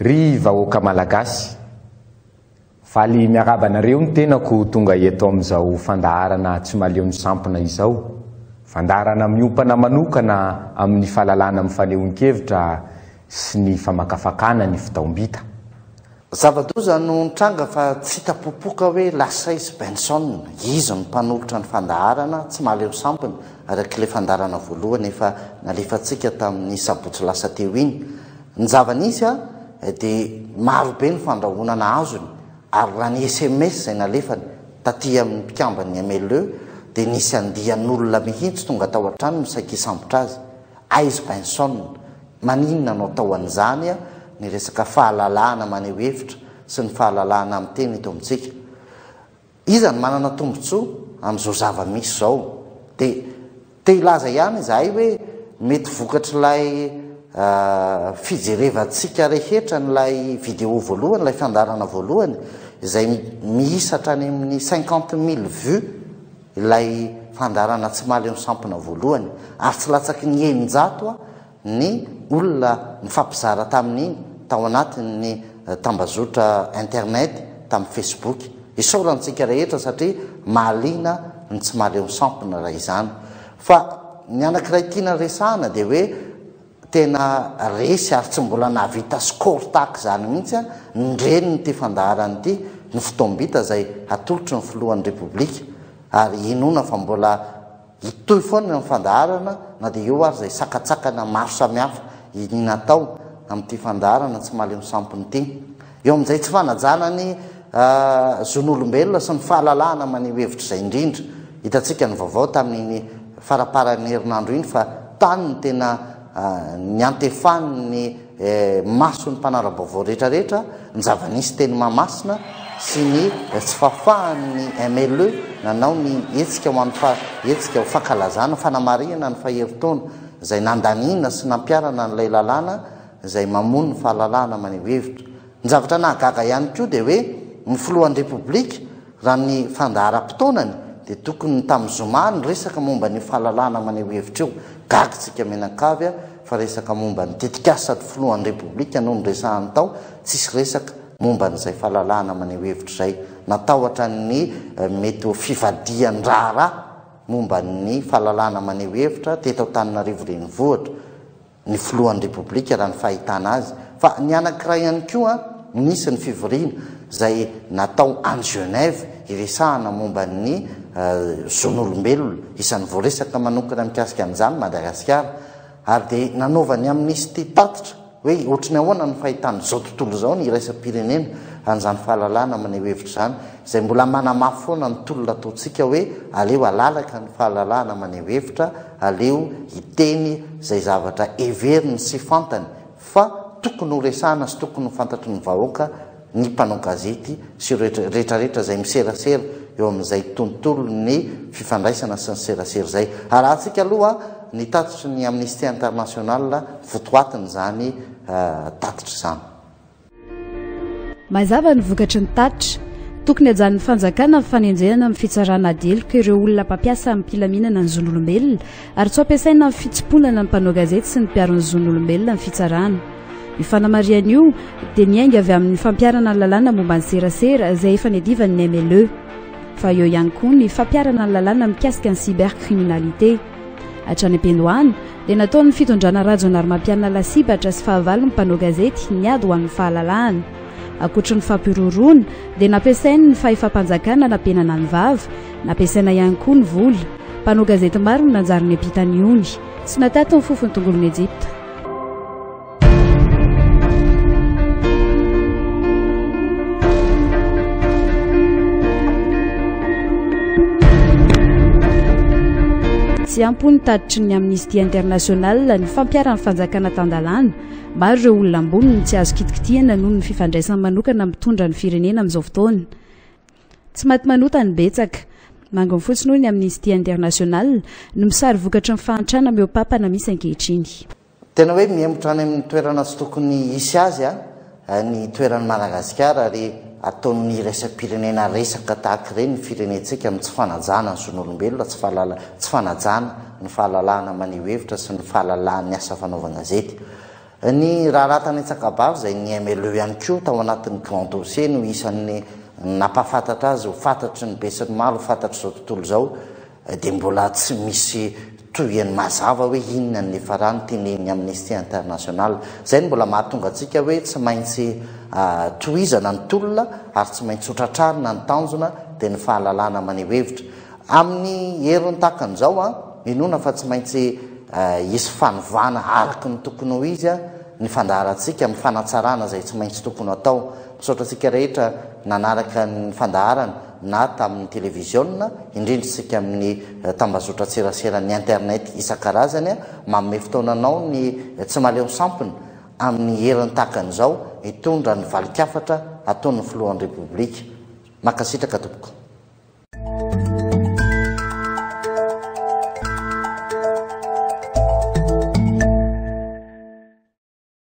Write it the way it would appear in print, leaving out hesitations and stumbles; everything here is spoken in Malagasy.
ry vahoaka malagasy faly miarabanareo ny tenako tonga eto amin'izao fandaharana tsy maleon'ny sampona izao, fandaharana miompana manokana amin'ny fahalalana amin'ny fanehoan-kevitra sy ny famakafakana ny fitaombita. Zava-doza no nitranga fa tsy tapopoka hoe Lassaise Benson izy ny mpanolotra ny fandaharana tsy maleo sampona araka le fandaharana voalohany efa nalefantsika tamin'ny sabotsy lasa teo iny. Ny zava-nisy dia marobe ny fandrahonana azony ary raha ny SMS zay nalefany taty amin'ny mpikambany MLE dia nisy andian'olona mihitsy tonga tao an-trano misaiky sambotra azy. Aizy Benson, maninona no atao an'izany ny resaka fahalalahana maneho hevitra sy ny fahalalahana amin'ny teny eto amintsika. Iza ny manana tombontsoa amin'izao zava-misy zao dia te hilaza ihany izahay hoe mety vokatr'ilay fijerevantsika rehetra n'ilay vidéo voalohany, ilay fandarana voalohany izay miisatra any amin'ny 50 000 vues ilay fandarana tsy maleo sampona voalohany ary tsy latsaky ny eninjato ny olona mifampizara tamin'iny tao anatin'ny tambazotra internet tamin'ny Facebook. Isaorantsika rehetra satria mahaliana ny tsy maleo sampona raha izany. Fa ny anankiray tiana resahana dia hoe tena resy ary tsy mbola nahavita score tahaka zany mihitsy nireny nyty fandaharany ity ny fitombita zay atolotry ny filohan'ny repoblika ary inona fa mbola hitoy foana ny fandaharana na dia eo ary zay sakatsakana maro samihafa natao amin'ity fandaharana tsy maleo sampony ity. Eo amin'izay tsy fanajana ny zon'olombelona sy ny fahalalahana maneho hevitra izay indrindra. Hitantsika ny vaovao tamin'iny faraparan'ny herinandro iny fa tany ny tena ny antefany ny maso ny mpanara-baovao rehetrarehetra ny zava-nisy teny mahamasina sy ny tsy fahafahan'ny MLE nanao ny hetsika ho hetsika ho fankalazana fanamarihana ny faheritaona izay nandanina sy nampiarana n'ilay lalàna izay mamono ny fahalalahana maneho hevitra. Ny zavatra nahagaga ihany koa dia hoe ny filohan'ny repoblika raha ny fandaharam-potoanany dia tokony tamin'ny zoma ny resaka momba ny fahalalahana maneho hevitra io. Gagitsika menakavy fa resaka momba ny tetikasady filohan'ny repoblika no nyresahany tao, tsisy resaka momba n'izay fahalalahana maneho hevitra izay natahotra ny mety ho fivadiany raharaha momba ny fahalalahana maneho hevitra teto Antananarivo renivohitra ny filohan'ny repoblika raha ny fahitana azy. Fa ny anankiray ihany koa nisy ny fivoriana izay natao any Genève iresahana momba ny zon'olombelona isan'ny voaresaka manokana mikasika an'izany Madagasikara ary dia nanaovany amin'nisy ity tatitra hoe ohatrany ahoana ny fahitan'izao tontolo izao ny iraisam-pirenena an'izany fahalalahana maneho hevitra izany izay mbola manamafy foana ny tolona ataontsika hoe aleo alalaka ny fahalalahana maneho hevitra, aleo hiteny izay zavatra heveriny sy fantany fa tokony ho resahana sy tokony ho fantatry ny vahoaka ny mpanao gazety sy rehetrarehetra izay miserasera eo amin'izay tontolo ny fifandraisana sy ny serasera izay. Ary rahantsika aloha ny tatitry ny Amnesty International votoatiny izany tatitra izany. Mazava ny vokatry ny tatitra tokony hajan'ny fanjakana amin'ny fanenjehana amin'ny fitsarana adelika ireo olona mpampiasa amin'ny mpilaminana ny zon'olombelona ary tsy ampiasaina amin'ny fitsimponana ny mpanao gazety sy ny mpiaro ny zon'olombelona amin'ny fitsarana. Ny fanamarian'io dia niainga avy amin'ny fampiarana ny lalàna momba ny serasera izay efa niadivan'ny MLE fa eo ihany koa ny fampiarana ny lalàna mikasika ny cybercriminalité. Hatrany am-Pendohany dia nataon'ny fitondrana rajona ary mampianana lasibatra sy fahavalo ny mpanao gazety niady ho an'ny fahalalahana. Ankoatra ny fampiroroana dia nampiasainy ny fahefam-panjakana nampianana ny vava, nampiasaina ihany koa ny vola. Mpanao gazety maro no nanjary ny ampitany ony sy natato ny fofony tongolon'ny Ejipta. Tsy ampony tatitry ny Amnesty International ny fampiarana fanjakana tandalana. Maro ireo olona amboniny tsy azo kitikitihana noho ny fifandraisana manokana mitondra ny firenena amin'izao fotoana. Tsy maty manota ny betsaka. Mangony fotsiny ny Amnesty International no misary vokatry ny fahantrana meo papana misy ankehitriny. Tena hoe mihemotra any amin'ny toerana tsy tokony hisy azy ny toeran'ny Madagasikara ary ataon'ny iraisam-pirenena resaka tahaka ireny ny firenentsika amin'ny tsy fanajana ny zon'olombelona, tsy fanajana ny fahalalahana maneho hevitra sy ny fahalalan'ny asa fanaovana gazety. ny raharatany tsakabavy zay ny MLE ihany koa tao anatin'ny grand dossier no isan'ny napafantatra azy ho fantatry ny besiny maro fantatry zao tontolo zao dia mbola tsy misy toyany mazava hoe inona ny farany teneny Amnesty International. Zay ny mbola mahatonga atsika hoe tsy maintsy tohizana ny tolona ary tsy maintsy hotratrarina ny tanjona dia ny fahalalana maneho hevitra amin'ny heriny takan'izao inona fa tsy maintsy isy fanovana araky ny tokony ho izy ny fandaharantsika amin'ny fanatsarana zay tsy maintsy tokony atao. Misaotra antsika rehetra nanaraka ny fandaharana na tamin'ny televiziona indrindra sika amin'ny tambazotra tserasera ny internet isan-karazany manome fotoananao ny tsy maleo sampony amin'ny heriny takan'izao hitondra ny valikafatra ataon'ny filohan'ny repoblika. Makasitraka tompoko.